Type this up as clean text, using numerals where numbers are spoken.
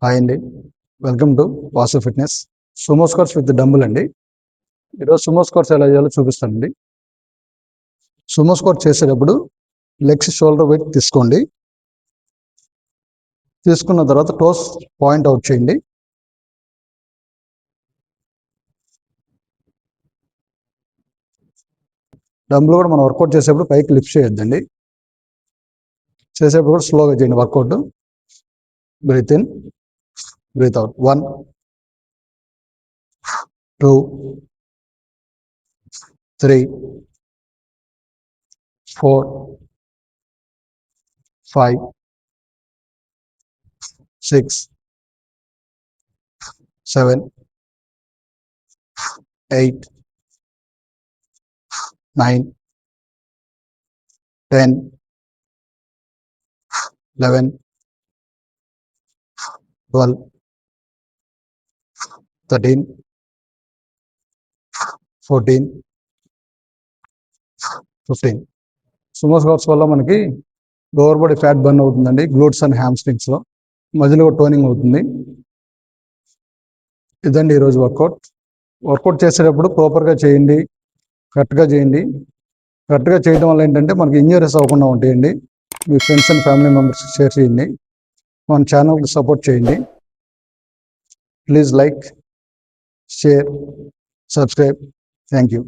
Hi అండి. Welcome to Vasu fitness. Sumo squats with dumbbell అండి. ఈరోజు సుమో స్క్వాట్స్ ఎలా చేయాలో చూపిస్తానండి. సుమో స్క్వాట్ చేసేటప్పుడు లెగ్స్ షోల్డర్ వెయిట్ తీసుకోండి. తీసుకున్న తర్వాత టోస్ పాయింట్ అవుట్ చేయండి. డంబుల్ కూడా మనం వర్కౌట్ చేసేటప్పుడు పైకి లిఫ్ట్ చేయొద్దండి. చేసేటప్పుడు కూడా స్లోగా చేయండి workout. Breathe in, breathe out. 1 2 3 4 5 6 7 8 9 10 11 12 13 14 15. Sumo squats వల్ల మనకి లోవర్ బాడీ ఫ్యాట్ బర్న్ అవుతుందండి. గ్లూట్స్ అండ్ హ్యామ్స్ట్రింగ్స్లో మధ్యలో టోనింగ్ అవుతుంది. ఇదండి ఈరోజు వర్కౌట్ చేసేటప్పుడు ప్రాపర్గా చేయండి, కరెక్ట్గా చేయండి. కరెక్ట్గా చేయడం వల్ల ఏంటంటే మనకి ఇంజరీస్ అవ్వకుండా ఉంటాయండి. మీ ఫ్రెండ్స్ అండ్ ఫ్యామిలీ మెంబర్స్కి షేర్ చేయండి. మన ఛానల్కి సపోర్ట్ చేయండి. Please like, share, subscribe. Thank you.